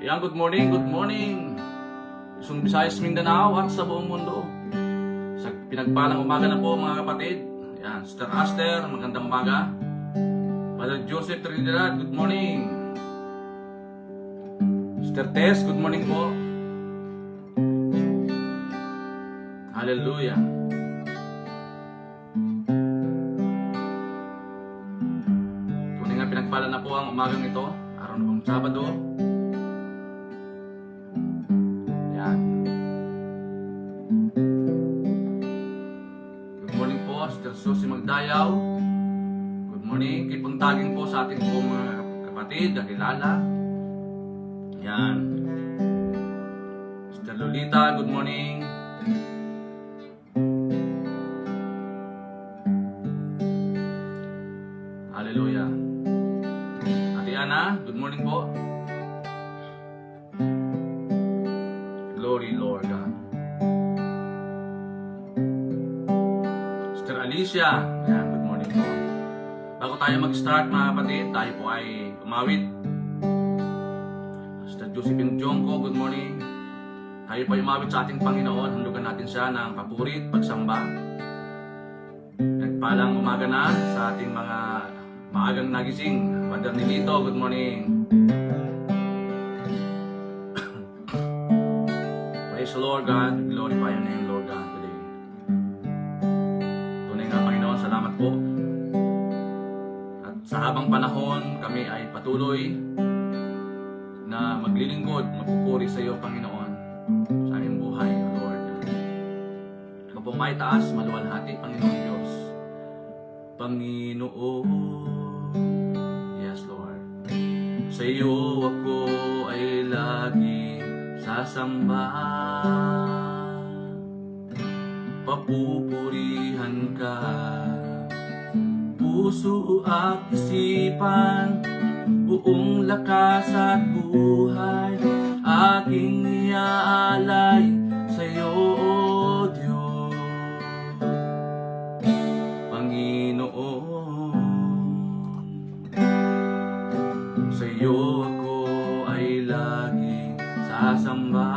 Ayan, good morning, good morning. Luzon, Visayas, Mindanao at sa buong mundo. Sa pinagpalang umaga na po mga kapatid. Ayan, Sister Aster, magandang umaga. Father Joseph Trinidad, good morning. Sister Tess, good morning po. Hallelujah. Tunay nga pinagpala na po ang umagang ito. Araw na pong Sabado. Ayan. Good morning po, Sister Susie Magdayaw. Good morning. Kipang taging po sa ating po mga kapatid, kakilala. Ayan. Sister Lolita, good morning. Hallelujah. Ate Ana, good morning po. Glory, Lord God. Sister Alicia, ayan, good morning po. Bago tayo mag-start mga kapatid, tayo po ay umawit. Sister Josephine Jongko, good morning. Tayo po ay umawit sa ating Panginoon. Handugan natin siya ng papurit, pagsamba. Nagpalang umaga na sa ating mga maagang nagising. Father Nilito, good morning. Praise the Lord God. Glorify your name, Lord God, today. Tunay nga, Panginoon, salamat po. At sa habang panahon, kami ay patuloy na maglilingkod, magpupuri sa iyo, Panginoon, sa aming buhay, O Lord. Ikaw po may taas, maluwalhati, Panginoon Diyos. Panginoon, yes, Lord. Sa iyo ako ay lagi sasamba. Papupurihan ka, puso at isipan, buong lakas at buhay, aking iaalay sa iyo, O Diyos. Panginoon, sa iyo ako ay laging sasamba.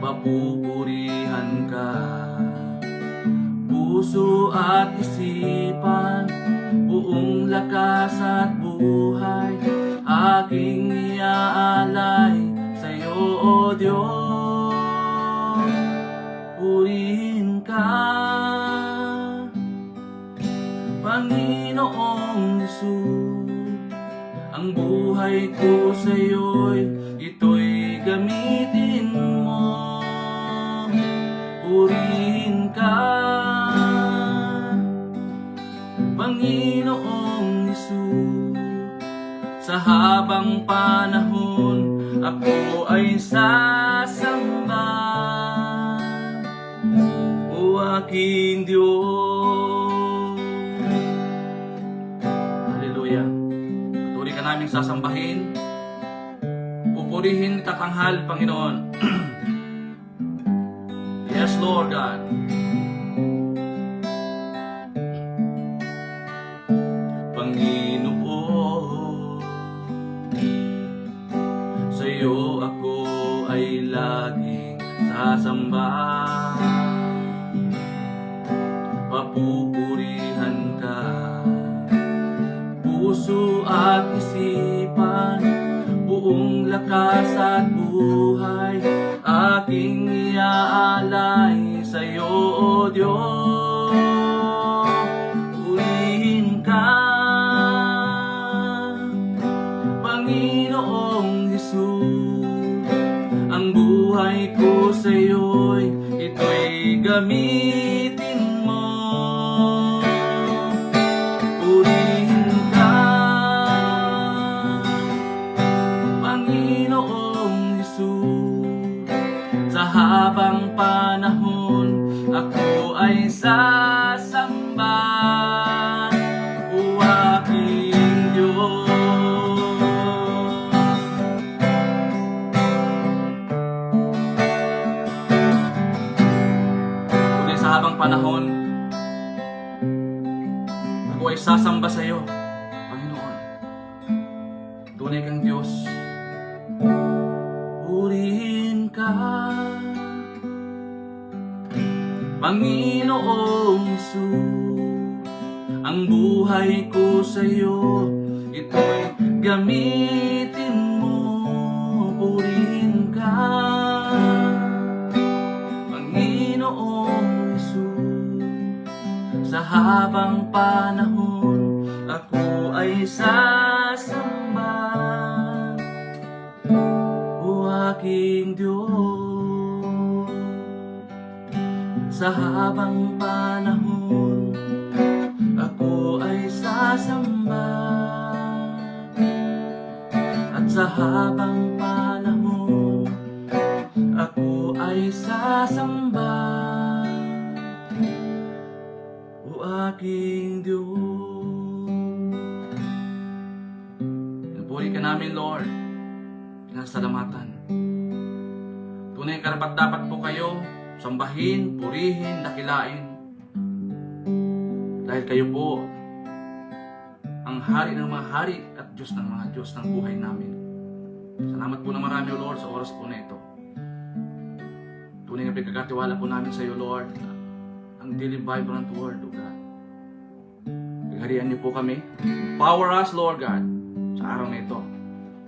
Papupurihan ka, puso at isipan, buong lakas at buhay, aking iaalay sa iyo, O Diyos. Purihin ka, Panginoong Hesus. Ang buhay ko sa iyo'y ito'y gamitin mo. Purihin ka, Panginoong Hesus. Sa habang panahon, ako ay sasamba, O aking Diyos. Hallelujah. Patuloy ka naming sasambahin. Pupurihin katanghal, Panginoon. Yes, Lord God. Panginoon, sa iyo ako ay laging sasamba. Papupurihan ka, puso at isipan, buong lakas at buhay, aking iaalay sa iyo, O Diyos. Purihin ka, Panginoong Hesus. Ang buhay ko sa iyo'y ito'y gamitin mo. Purihin ka, Panginoong Hesus. Sa habang panahon, ako ay sasamba, O aking Diyos. Kundi sa habang panahon, ako ay sasamba sa iyo, Panginoon. Tunay kang Diyos. Purihin ka, Panginoong Hesus. Ang buhay ko sa'yo, ito'y gamitin mo. Purihin ka, Panginoong Hesus. Sa habang panahon, ako ay sasamba, o aking Diyos. Sa habang panahon, ako ay sasamba, at sa habang panahon, ako ay sasamba, o aking Diyos. Pinupuri ka namin, Lord. Pinasalamatan. Tunay karapat-dapat po kayo sambahin, purihin, dakilain. Dahil kayo po ang hari ng mga hari at Diyos ng mga Diyos ng buhay namin. Salamat po na marami, O Lord, sa oras po na ito. Tunay na pagkakatiwala po namin sa iyo, Lord, ang daily vibrant word, O God. Pagharian niyo po kami. Empower us, Lord God, sa araw na ito.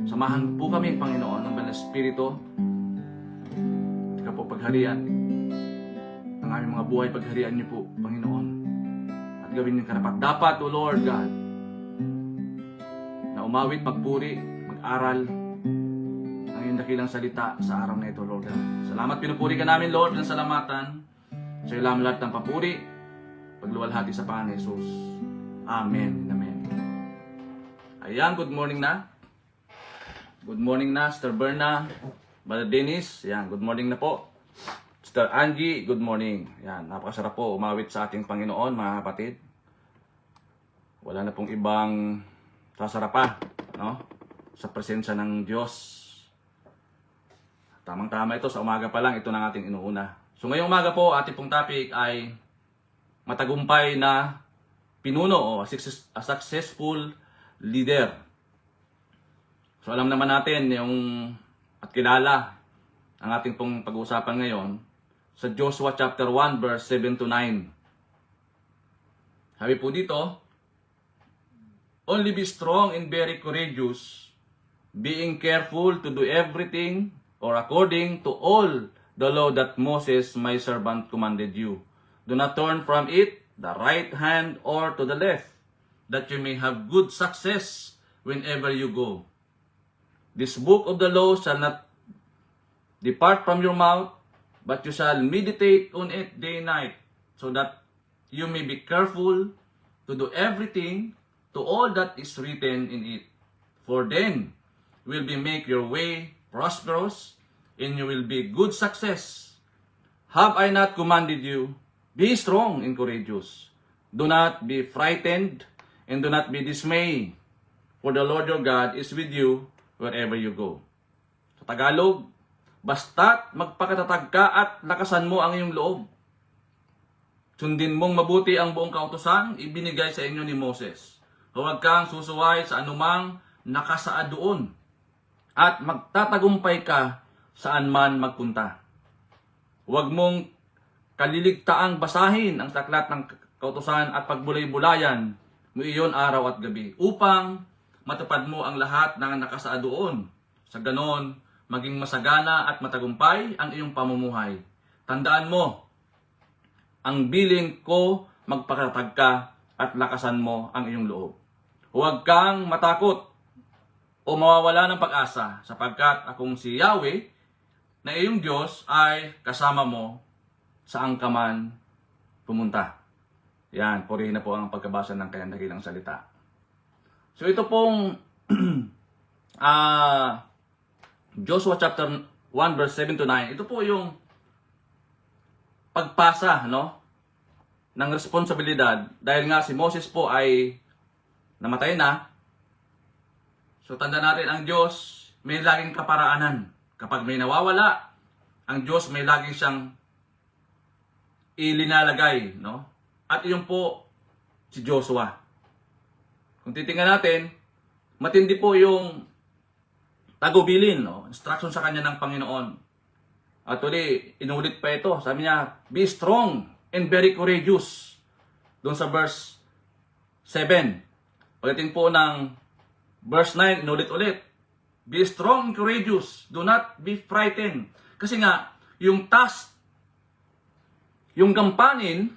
Samahan po kami, Panginoon, ng Banal na Espiritu. Ika po pagharian ang aming mga buhay, pagharian niyo po, Panginoon. At gawin niyo karapat-dapat, O Lord God, na umawit, magpuri, mag-aral ang iyong dakilang salita sa araw na ito, Lord God. Salamat, pinupuri ka namin, Lord, ng salamatan. Sa iyo lamang lahat ng papuri, pagluwalhati sa Panginoon Jesus. Amen. Amen. Ayan, good morning na. Good morning na, Sister Berna, Brother Dennis. Ayan, good morning na po. Sister Angie, good morning. Ayan, napakasarap po umawit sa ating Panginoon, mga kapatid. Wala na pong ibang sasarapa, no? Sa presensya ng Diyos. Tamang-tama ito, sa umaga pa lang, ito na ating inuuna. So ngayong umaga po, ating pong topic ay matagumpay na pinuno o a successful leader. So alam naman natin yung at kilala ang ating pong pag-uusapan ngayon sa Joshua chapter 1 verse 7 to 9. Sabi po dito, only be strong and very courageous, being careful to do everything or according to all the law that Moses my servant commanded you. Do not turn from it, the right hand or to the left, that you may have good success whenever you go. This book of the law shall not depart from your mouth, but you shall meditate on it day and night, so that you may be careful to do everything to all that is written in it. For then will be make your way prosperous, and you will be good success. Have I not commanded you? Be strong and courageous. Do not be frightened, and do not be dismayed, for the Lord your God is with you wherever you go. Sa Tagalog, basta't magpakatatag ka at lakasan mo ang iyong loob. Sundin mong mabuti ang buong kautusan ibinigay sa inyo ni Moses. Huwag kang susuway sa anumang nakasaad doon, at magtatagumpay ka saan man magpunta. Huwag mong kaliligtaang basahin ang saklat ng kautusan at pagbulay-bulayan mo iyon araw at gabi, upang matupad mo ang lahat ng nakasaad doon. Sa ganon, maging masagana at matagumpay ang iyong pamumuhay. Tandaan mo, ang bilin ko magpakatatag ka at lakasan mo ang iyong loob. Huwag kang matakot o mawawala ng pag-asa, sapagkat akong si Yahweh na iyong Diyos ay kasama mo saan ka man pumunta. Yan, purihin na po ang pagkabasa ng kanyang dakilang salita. So ito pong Joshua chapter 1 verse 7 to 9, ito po yung pagpasa, no, ng responsibilidad, dahil nga si Moses po ay namatay na. So tanda natin, ang Diyos may laging kaparaanan. Kapag may nawawala, ang Diyos may laging siyang ilinalagay, no? At iyon po si Joshua. Kung titingnan natin, matindi po yung tagubilin, no? Instruction sa kanya ng Panginoon. At uli, inulit pa ito. Sabi niya, be strong and very courageous. Doon sa verse 7. Pagdating po ng verse 9, inulit ulit. Be strong and courageous. Do not be frightened. Kasi nga, yung task, yung gampanin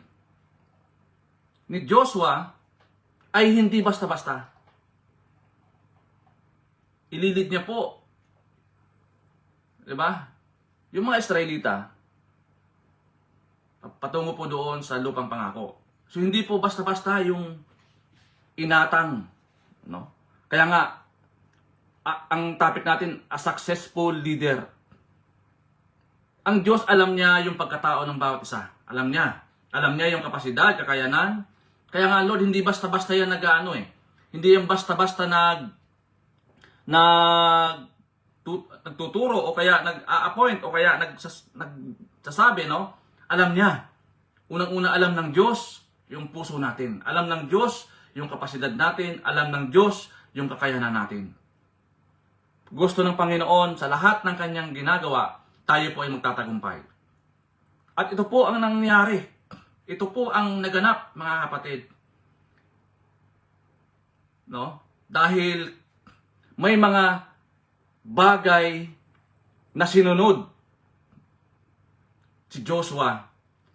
ni Joshua ay hindi basta-basta. Ililid niya po. Diba? Yung mga Israelita, patungo po doon sa lupang pangako. So hindi po basta-basta yung inatang, no? Kaya nga ang topic natin, a successful leader. Ang Diyos alam niya yung pagkatao ng bawat isa. Alam niya. Alam niya yung kapasidad, kakayanan. Kaya nga Lord, hindi basta-basta yan nag-ano eh. Hindi yung basta-basta nagtuturo o kaya nag-a-appoint o kaya nagsasabi, no? Alam niya. Unang-una alam ng Diyos yung puso natin. Alam ng Diyos yung kapasidad natin. Alam ng Diyos yung kakayanan natin. Gusto ng Panginoon sa lahat ng kanyang ginagawa, tayo po ay magtatagumpay. At ito po ang nangyari. Ito po ang naganap, mga kapatid. No? Dahil may mga bagay na sinunod si Joshua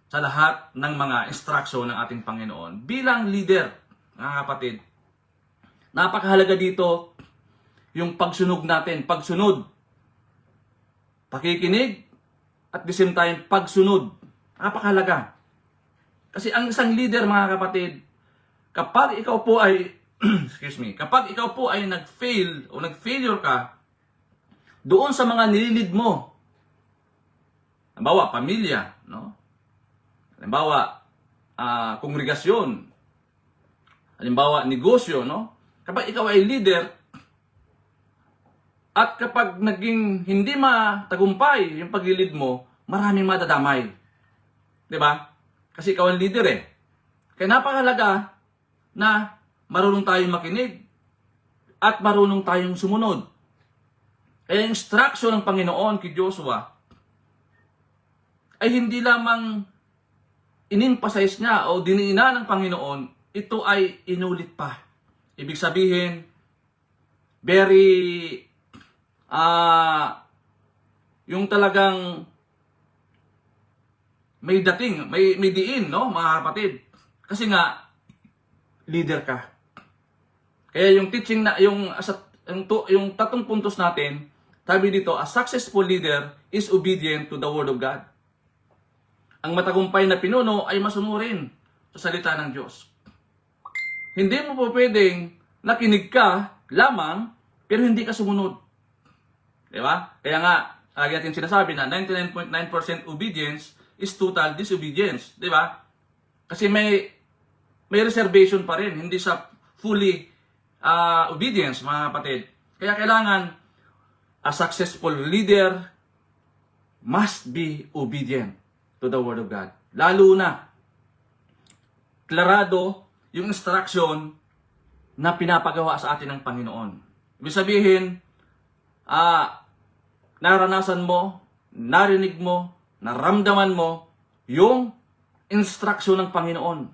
sa lahat ng mga instruction ng ating Panginoon. Bilang leader, mga kapatid, napakahalaga dito yung pagsunod natin. Pagsunod. Pakikinig at the same time, pagsunod. Napakahalaga. Kasi ang isang leader, mga kapatid, kapag ikaw po ay kapag ikaw po ay nag-fail o nag-failure ka doon sa mga nililid mo, halimbawa, pamilya, no? Halimbawa, kongregasyon, halimbawa, negosyo, no? Kapag ikaw ay leader, at kapag naging hindi matagumpay yung paglilid mo, maraming madadamay. Diba? Kasi ikaw ang leader eh. Kaya napakahalaga na marunong tayong makinig at marunong tayong sumunod. Kaya yung instruction ng Panginoon kay Joshua ay hindi lamang in-emphasize niya o diniina ng Panginoon, ito ay inulit pa. Ibig sabihin, very yung talagang may dating, may diin, no, mga kapatid. Kasi nga, leader ka. Kaya yung teaching na, yung tatong puntos natin, sabi dito, a successful leader is obedient to the word of God. Ang matagumpay na pinuno ay masunurin sa salita ng Diyos. Hindi mo po pwedeng nakinig ka lamang, pero hindi ka sumunod. Diba? Kaya nga, lagi natin sinasabi na 99.9% obedience is total disobedience. Diba? Kasi may reservation pa rin. Hindi sa fully obedience, mga kapatid. Kaya kailangan, a successful leader must be obedient to the Word of God. Lalo na, klarado yung instruction na pinapagawa sa atin ng Panginoon. Ibig sabihin, naranasan mo, narinig mo, naramdaman mo yung instruction ng Panginoon.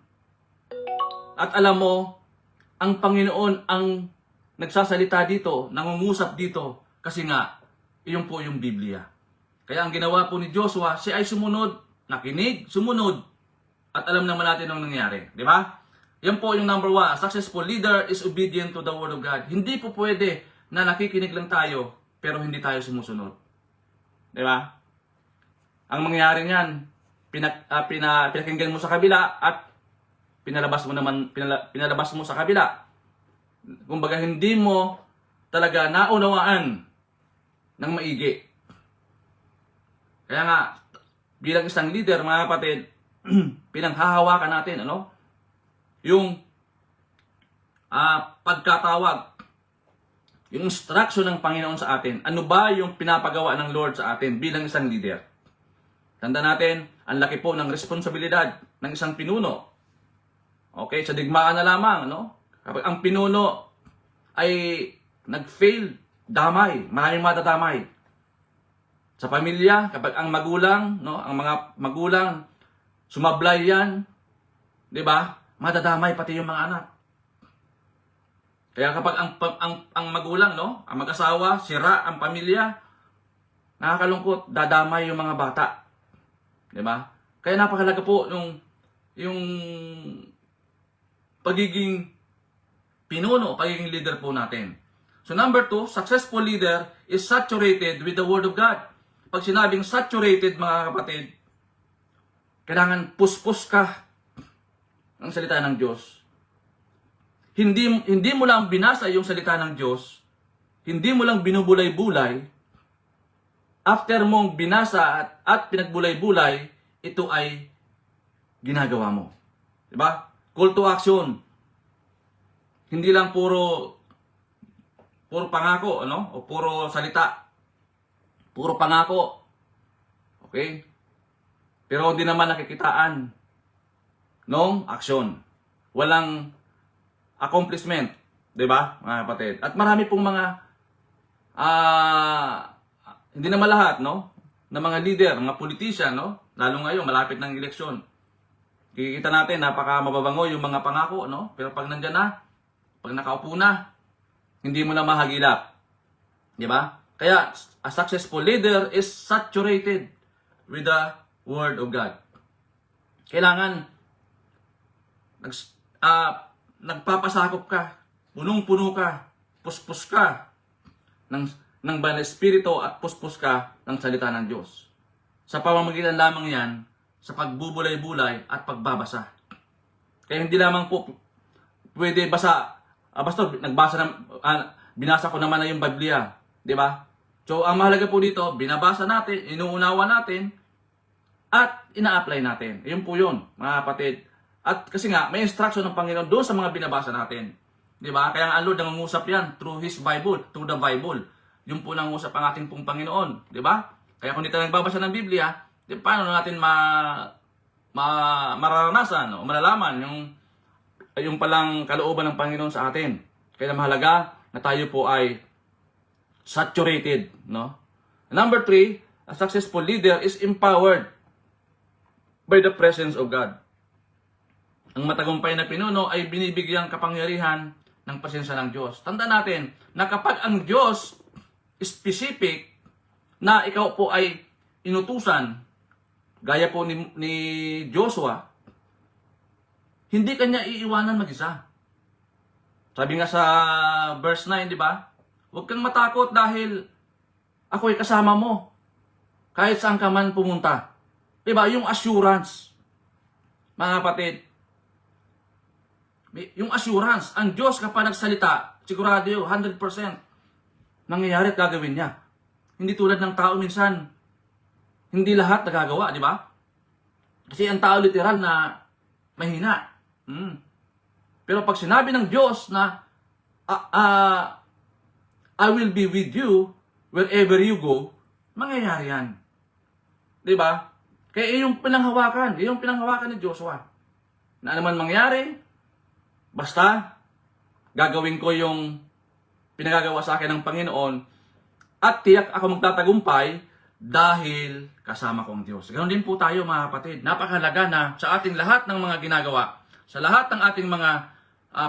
At alam mo, ang Panginoon ang nagsasalita dito, nangungusap dito, kasi nga, iyon po yung Biblia. Kaya ang ginawa po ni Joshua, siya ay sumunod, nakinig, sumunod, at alam naman natin ang nangyari. Di ba? Yan po yung number 1. A successful leader is obedient to the Word of God. Hindi po pwede na nakikinig lang tayo, pero hindi tayo sumusunod. Di ba? Ang mangyayari niyan, pinakinggan mo sa kabila at pinalabas mo sa kabila. Kumbaga hindi mo talaga naunawaan ng maigi. Kaya nga, bilang isang leader, mga kapatid, pinanghahawakan natin, yung pagkatawag, yung instruction ng Panginoon sa atin. Ano ba yung pinapagawa ng Lord sa atin bilang isang leader? Tanda natin, ang laki po ng responsibilidad ng isang pinuno. Okay, sa digmaan na lamang, Kapag ang pinuno ay nag-fail damay, maraming madadamay. Sa pamilya, kapag ang magulang, no, ang mga magulang, sumablay yan, di ba? Madadamay pati yung mga anak. Kaya kapag ang magulang, no, ang mag-asawa, sira ang pamilya, nakakalungkot, dadamay yung mga bata. Di ba? Kaya napakalaga po yung pagiging pinuno, pagiging leader po natin. So number 2, successful leader is saturated with the Word of God. Pag sinabing saturated, mga kapatid, kailangan puspos ka ng salita ng Diyos. Hindi mo lang binasa yung salita ng Diyos, hindi mo lang binubulay-bulay, after mong binasa at pinagbulay-bulay, ito ay ginagawa mo. Diba? Call to action. Hindi lang puro pangako, ano? O puro salita. Puro pangako. Okay? Pero hindi naman nakikitaan ng aksyon. Walang accomplishment. Diba, mga kapatid? At marami pong mga hindi naman lahat, no? Na mga leader, mga politician, no? Lalo ngayon, malapit ng eleksyon. Kikita natin, napaka mababango yung mga pangako, no? Pero pag nandyan na, pag nakaupo na, hindi mo na mahagilap. Di ba? Kaya, a successful leader is saturated with the Word of God. Kailangan, nagpapasakop ka, punong-puno ka, puspos ka ng Banal Espiritu at puspos ka ng salita ng Diyos. Sa pamamagitan lamang yan, sa pagbubulay-bulay at pagbabasa. Kaya hindi lamang po pwede basta binasa ko naman na yung Biblia, di ba? So ang mahalaga po dito, binabasa natin, inuunawa natin at ina-apply natin. Ayun po 'yun, mga kapatid. At kasi nga may instruction ng Panginoon doon sa mga binabasa natin. Di ba? Kaya ang Lord nangungusap yan through His Bible, through the Bible. Yung po nangungusap ang ating pong Panginoon, di ba? Kaya kung dito nagbabasa ng Biblia, di paano natin mararanasan o malalaman yung palang kalooban ng Panginoon sa atin. Kaya mahalaga na tayo po ay saturated, no? Number 3, a successful leader is empowered by the presence of God. Ang matagumpay na pinuno ay binibigyang kapangyarihan ng presensya ng Diyos. Tandaan natin na kapag ang Diyos specific na ikaw po ay inutusan, gaya po ni Joshua, hindi kanya iiwanan mag-isa. Sabi nga sa verse 9, di ba? Huwag kang matakot dahil ako ay kasama mo. Kahit saan ka man pumunta. Di ba? Yung assurance. Mga kapatid, yung assurance, ang Diyos kapag nagsalita, sigurado yun, 100% nangyayari at gagawin niya. Hindi tulad ng tao minsan, hindi lahat nagagawa, di ba? Kasi ang tao literal na mahina. Pero pag sinabi ng Diyos na I will be with you wherever you go, mangyayari yan. Di ba? Kaya yung pinanghawakan ni Joshua. Na naman mangyari, basta gagawin ko yung pinagagawa sa akin ng Panginoon at tiyak ako magtatagumpay dahil kasama ko ang Diyos. Ganoon din po tayo, mga kapatid. Napakahalaga na sa ating lahat ng mga ginagawa, sa lahat ng ating mga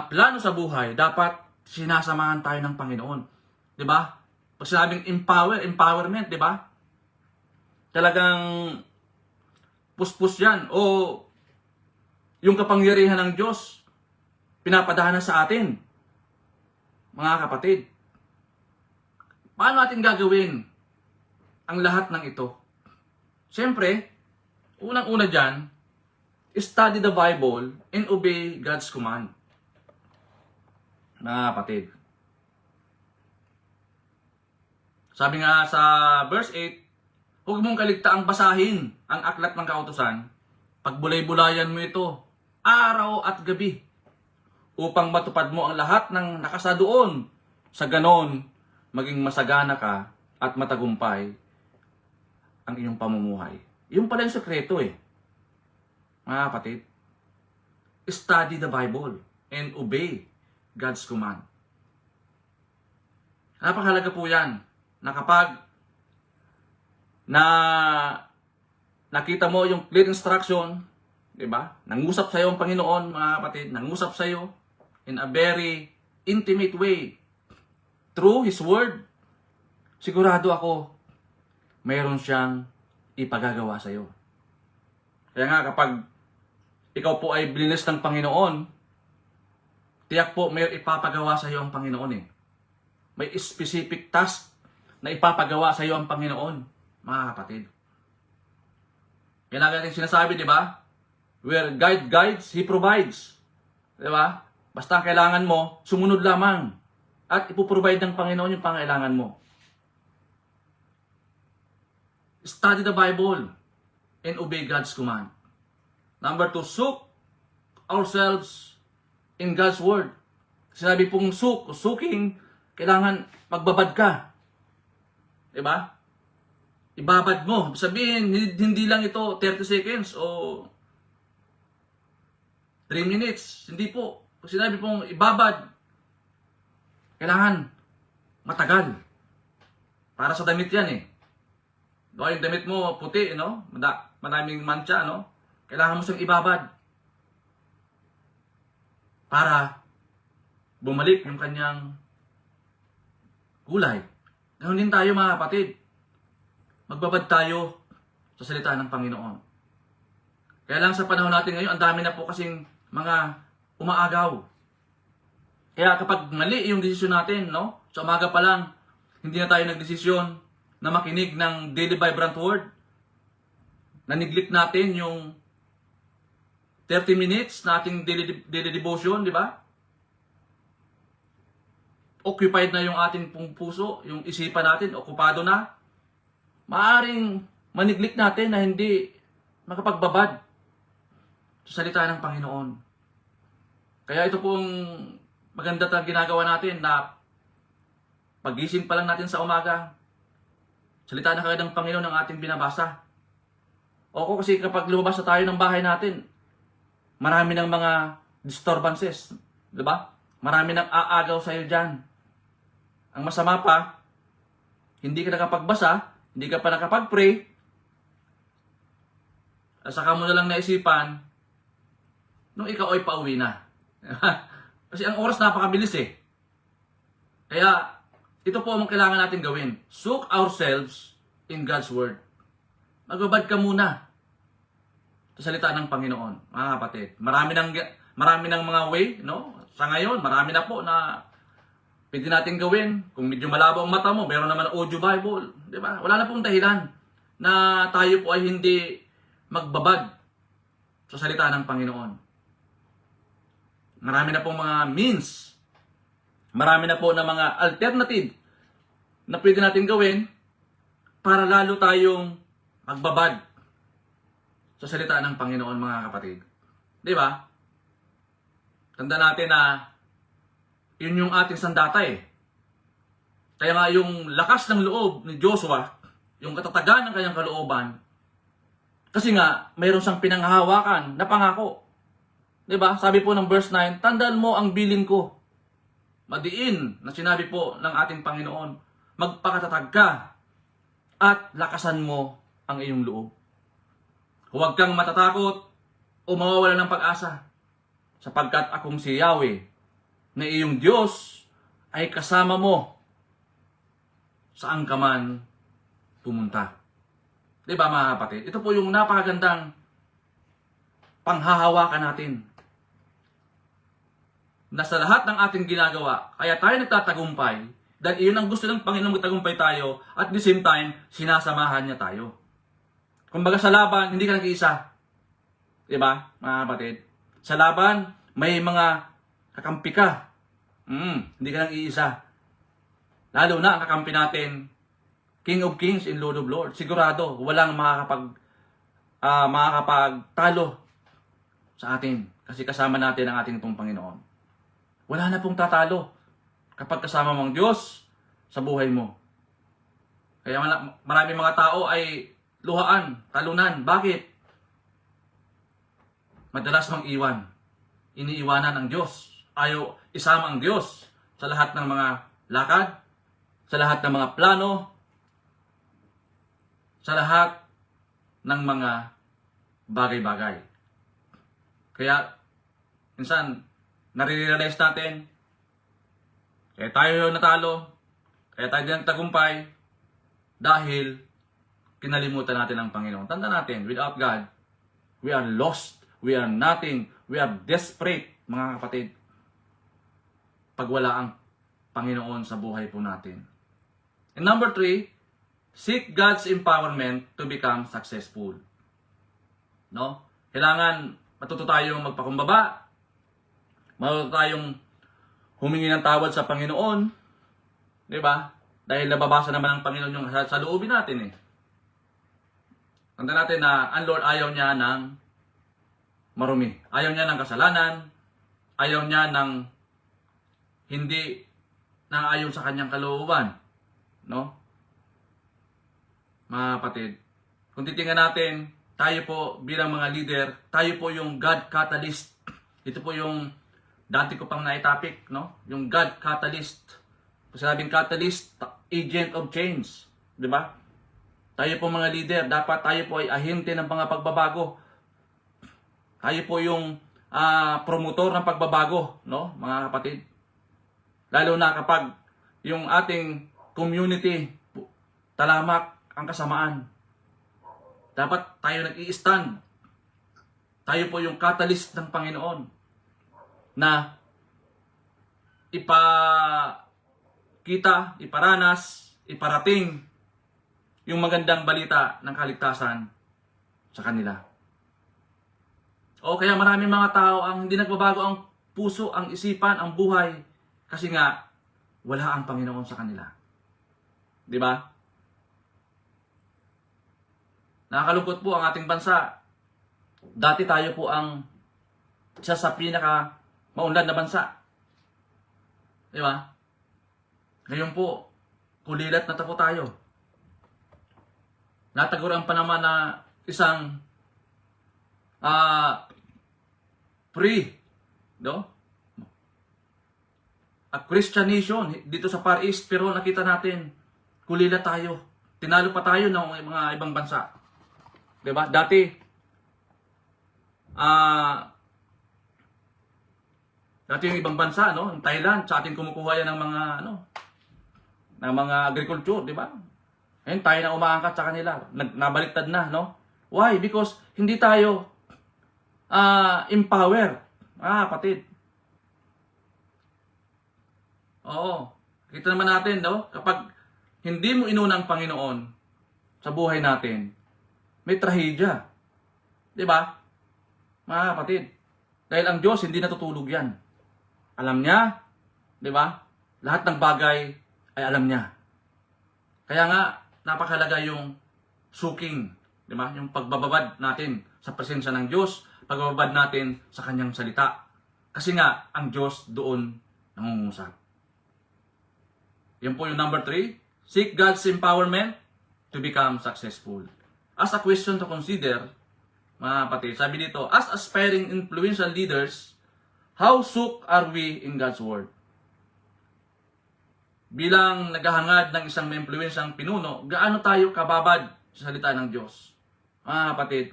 plano sa buhay, dapat sinasamahan tayo ng Panginoon. 'Di ba? Pag sinabing empowerment, 'di ba? Talagang puspos 'yan o yung kapangyarihan ng Diyos pinapadana sa atin. Mga kapatid, paano natin gagawin ang lahat ng ito? Siyempre, unang-una dyan, study the Bible and obey God's command. Mga kapatid. Sabi nga sa verse 8, huwag mong kaligtaang basahin ang aklat ng kautusan. Pagbulay-bulayan mo ito, araw at gabi, upang matupad mo ang lahat ng nakasa doon. Sa ganon, maging masagana ka at matagumpay ang iyong pamumuhay. Yung pala yung sekreto mga kapatid. Study the Bible and obey God's command. Napakahalaga po yan na kapag nakita mo yung clear instruction, di ba? Nangusap sa iyo ang Panginoon, mga kapatid, nangusap sa iyo in a very intimate way through His Word. Sigurado ako, mayroon siyang ipagagawa sa iyo. Kaya nga kapag ikaw po ay blinis ng Panginoon, tiyak po may ipapagawa sa iyo ang Panginoon eh. May specific task na ipapagawa sa iyo ang Panginoon, mga kapatid. Kaya natin sinasabi, di ba? Where God guides, He provides. Di ba? Basta ang kailangan mo, sumunod lamang. At ipoprovide ng Panginoon yung pangailangan mo. Study the Bible and obey God's command. Number 2, soak ourselves in God's Word. Sinabi pong soaking, kailangan magbabad ka. Diba? Ibabad mo. Sabihin, hindi lang ito 30 seconds o 3 minutes. Hindi po. Kung sinabi pong ibabad, kailangan matagal. Para sa damit yan eh. No, yung damit mo puti, no? Maraming mancha, no? Kailangan mo siyang ibabad. Para bumalik yung kanyang kulay. Ganoon din tayo, mga kapatid. Magbabad tayo sa salita ng Panginoon. Kaya lang sa panahon natin ngayon, ang dami na po kasing mga umaagaw. Kaya kapag mali yung desisyon natin, no? Sa umaga pa lang, hindi na tayo nagdesisyon na makinig ng Daily Vibrant Word. Na-neglect natin yung 30 minutes na ating daily devotion, di ba? Occupied na yung ating puso, yung isipan natin, okupado na. Maaring maneglect natin na hindi makapagbabad sa salita ng Panginoon. Kaya ito pong maganda na ginagawa natin na pagising pa lang natin sa umaga, salita na kagad ng Panginoon ang ating binabasa. O kasi kapag lumabas na tayo ng bahay natin, marami ng mga disturbances. Diba? Marami ng aagaw sa iyo dyan. Ang masama pa, hindi ka nakapagbasa, hindi ka pa nakapag-pray, at saka mo na lang naisipan, nung ikaw ay pauwi na. Kasi ang oras napakabilis eh. Kaya, ito po ang kailangan natin gawin. Soak ourselves in God's Word. Magbabad ka muna sa salita ng Panginoon, mga kapatid. Marami ng mga way, no? Sa ngayon, marami na po na pwede natin gawin. Kung medyo malabo ang mata mo, meron naman audio Bible. Di ba? Wala na pong dahilan na tayo po ay hindi magbabad sa salita ng Panginoon. Marami na pong mga means. Marami na po na mga alternative na pwede natin gawin para lalo tayong magbabad sa salita ng Panginoon, mga kapatid. Di ba? Tanda natin na yun yung ating sandata eh. Kaya nga yung lakas ng loob ni Joshua, yung katatagan ng kanyang kalooban, kasi nga mayroon siyang pinanghahawakan na pangako. Diba? Sabi po ng verse 9, tandaan mo ang bilin ko. Madiin na sinabi po ng ating Panginoon, magpakatatag ka at lakasan mo ang iyong loob. Huwag kang matatakot o mawawala ng pag-asa, sapagkat akong si Yahweh na iyong Diyos ay kasama mo saan ka man pumunta. Diba, mga kapatid? Ito po yung napakagandang panghahawakan natin. Na sa lahat ng ating ginagawa, kaya tayo nagtatagumpay, dahil iyon ang gusto ng Panginoon, magtagumpay tayo, at the same time, sinasamahan niya tayo. Kumbaga sa laban, hindi ka nag-iisa. Diba, mga kapatid? Sa laban, may mga kakampi ka. Hindi ka nag-iisa. Lalo na ang kakampi natin, King of Kings and Lord of Lords. Sigurado, walang makakapagtalo sa atin. Kasi kasama natin ang ating pong Panginoon. Wala na pong tatalo kapag kasama mong Diyos sa buhay mo. Kaya maraming mga tao ay luhaan, talunan. Bakit? Madalas mang iwan. Iniiwanan ang Diyos. Ayaw isama ang Diyos sa lahat ng mga lakad, sa lahat ng mga plano, sa lahat ng mga bagay-bagay. Kaya, minsan, nare-realize natin, kaya tayo natalo, kaya tayo din tagumpay, dahil kinalimutan natin ang Panginoon. Tanda natin, without God, we are lost, we are nothing, we are desperate, mga kapatid. Pag wala ang Panginoon sa buhay po natin. And number 3, seek God's empowerment to become successful. No? Kailangan matuto tayong magpakumbaba, matuto tayong humingi ng tawad sa Panginoon, di ba? Dahil nababasa naman ng Panginoon yung sa loobin natin eh. Tanda natin na ang Lord ayaw niya ng marumi. Ayaw niya ng kasalanan. Ayaw niya ng hindi naayon sa kanyang kalooban. No? Mga kapatid, kung titingnan natin, tayo po bilang mga leader, tayo po yung God catalyst. Ito po yung dati ko pang naitopic, no? Yung God catalyst. Kung sinabing catalyst, agent of change. Di ba? Tayo po mga leader, dapat tayo po ay ahente ng mga pagbabago. Tayo po yung promotor ng pagbabago, no? Mga kapatid. Lalo na kapag yung ating community, talamak ang kasamaan. Dapat tayo nag-i-stand. Tayo po yung catalyst ng Panginoon na ipakita, iparanas, iparating yung magandang balita ng kaligtasan sa kanila. O kaya maraming mga tao ang hindi nagbabago ang puso, ang isipan, ang buhay kasi nga wala ang Panginoon sa kanila. Di ba? Nakakalungkot po ang ating bansa. Dati tayo po ang isa sa pinaka maunlad na bansa. Di ba? Ngayon po, kulilat na po tayo. Nataguran pa naman na isang free, no? A Christian nation dito sa Far East, pero nakita natin, kulila tayo. Tinalo pa tayo ng mga ibang bansa. 'Di ba? Dati yung ibang bansa, no, ng Thailand, sa atin kumukuha yan ng mga ng mga agriculture, 'di ba? Ngayon tayo na umaangkat sa kanila. Nabaliktad na, no? Why? Because hindi tayo empower. Kapatid. Oo. Kita naman natin, no? Kapag hindi mo inuna ang Panginoon sa buhay natin, may trahedya. Di ba? Mga kapatid. Dahil ang Diyos, hindi natutulog yan. Alam niya, di ba? Lahat ng bagay ay alam niya. Kaya nga, napakalaga yung suking, di ba? Yung pagbababad natin sa presensya ng Diyos, pagbababad natin sa kanyang salita. Kasi nga, ang Diyos doon nangungusap. Yan po yung number 3. Seek God's empowerment to become successful. As a question to consider, mga kapatid, sabi dito, as aspiring influential leaders, how soaked are we in God's Word? Bilang naghahangad ng isang may impluensyang pinuno, gaano tayo kababad sa salita ng Diyos? Mga kapatid,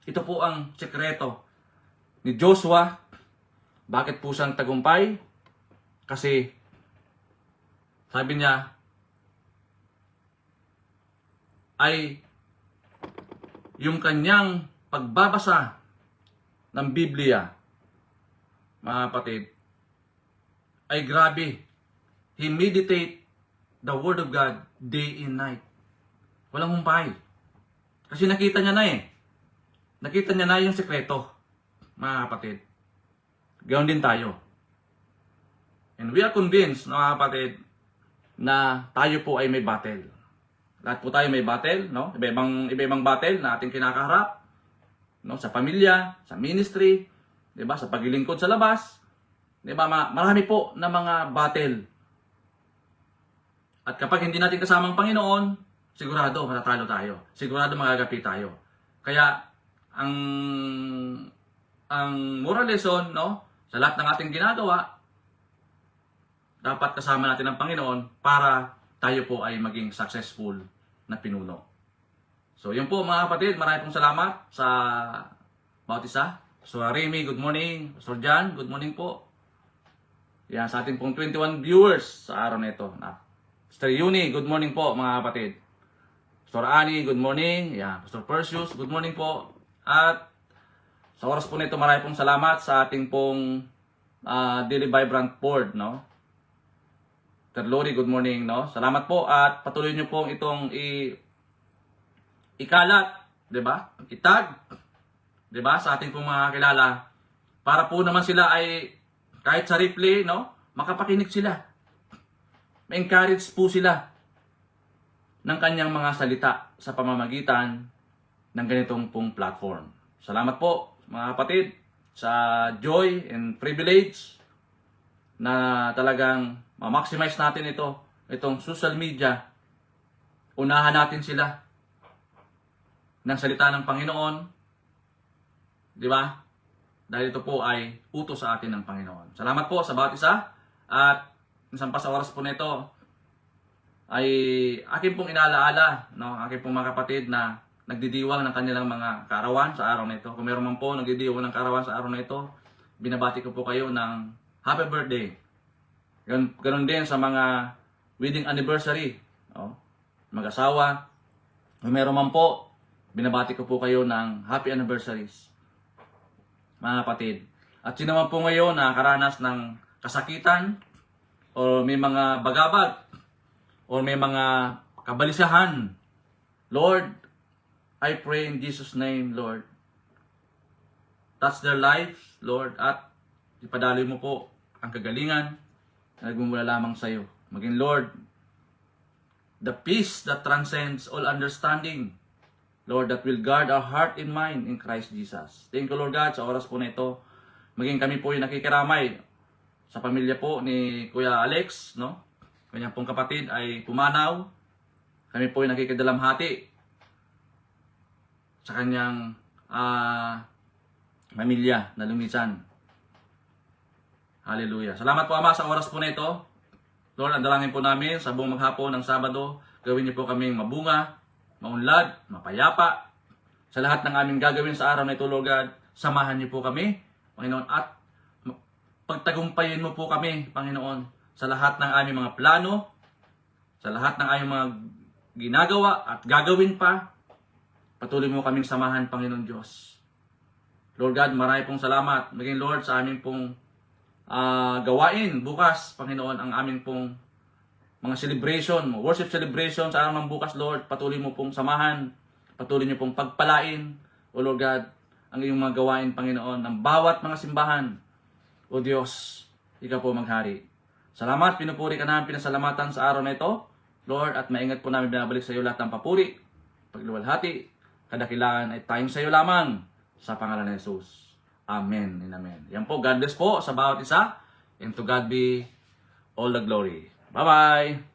ito po ang sekreto ni Joshua. Bakit po siyang tagumpay? Kasi sabi niya ay yung kanyang pagbabasa ng Biblia, mga kapatid, ay grabe. He meditate the Word of God day and night. Walang humpay. Kasi nakita niya na eh. Nakita niya na yung sekreto, mga kapatid. Gawin din tayo. And we are convinced, mga kapatid, na tayo po ay may battle. Lahat po tayo may battle, no? Iba-ibang battle na ating kinakaharap, no? Sa pamilya, sa ministry, 'di ba? Sa paglilingkod sa labas, 'di ba? Marami po na mga battle. At kapag hindi natin kasama ang Panginoon, sigurado matatalo tayo. Sigurado magagapi tayo. Kaya ang moral lesson, no, sa lahat ng ating ginagawa, dapat kasama natin ang Panginoon para tayo po ay maging successful na pinuno. So, yun po mga kapatid, maraming pong salamat sa bawat isa. Pastor Remy, good morning. Pastor John, good morning po. Yan, sa ating pong 21 viewers sa araw na ito. Pastor Yuni, good morning po mga kapatid. Pastor Annie, good morning. Yan, Pastor Perseus, good morning po. At sa oras po nito, maraming pong salamat sa ating pong Daily Vibrant Board, no? Sir Lori, good morning, no? Salamat po at patuloy niyo pong itong ikalat, 'di ba? Itag, 'di ba? Sa ating pong mga kilala para po naman sila ay kahit sa replay, no? Makapakinig sila. Ma-encourage po sila ng kanyang mga salita sa pamamagitan ng ganitong pong platform. Salamat po mga kapatid sa joy and privilege na talagang ma-maximize natin itong social media. Unahan natin sila ng salita ng Panginoon, di ba? Dahil ito po ay utos sa atin ng Panginoon. Salamat po sa bawat isa at minsan pa sa oras po nito ay akin pong inaalaala, no? Akin pong mga kapatid na nagdidiwang ng kanilang mga kaarawan sa araw na ito. Kung meron man po nagdidiwang ng kaarawan sa araw na ito, binabati ko po kayo ng happy birthday. Ganon din sa mga wedding anniversary, no? Mag-asawa. Kung meron man po, binabati ko po kayo ng happy anniversaries, mga kapatid. At sino man po ngayon na nakaranas ng kasakitan, o may mga bagabag, o may mga kabalisahan, Lord, I pray in Jesus' name, Lord. Touch their life, Lord, at ipadaloy mo po ang kagalingan na nagmumula lamang sa iyo. Maging, Lord, the peace that transcends all understanding, Lord, that will guard our heart and mind in Christ Jesus. Thank you, Lord God, sa oras po na ito. Maging kami po yung nakikiramay sa pamilya po ni Kuya Alex, no? Kanyang pong kapatid ay pumanaw. Kami po yung nakikidalamhati sa kanyang pamilya na lumisan. Hallelujah. Salamat po, Ama, sa oras po na ito. Lord, ang dalangin po namin sa buong maghapon ng Sabado, gawin niyo po kaming mabunga, maunlad, mapayapa. Sa lahat ng aming gagawin sa araw na ito, Lord God, samahan niyo po kami, Panginoon, at pagtagumpayin mo po kami, Panginoon, sa lahat ng aming mga plano, sa lahat ng aming mga ginagawa at gagawin pa. Patuloy mo kaming samahan, Panginoon Diyos. Lord God, marami pong salamat. Maging Lord sa aming pong gawain bukas, Panginoon, ang aming pong mga celebration, worship celebration sa araw ng bukas, Lord. Patuloy mo pong samahan, patuloy niyo pong pagpalain, O Lord God, ang iyong mga gawain, Panginoon, ng bawat mga simbahan. O Diyos, ikaw po maghari. Salamat, pinupuri ka namin, pinasalamatan sa araw na ito, Lord, at maingat po namin binabalik sa iyo lahat ng papuri, pagluwalhati, kadakilaan ay tayong sa iyo lamang, sa pangalan ni Jesus. Amen and amen. Yan po, God bless po sa bawat isa, and to God be all the glory. Bye-bye!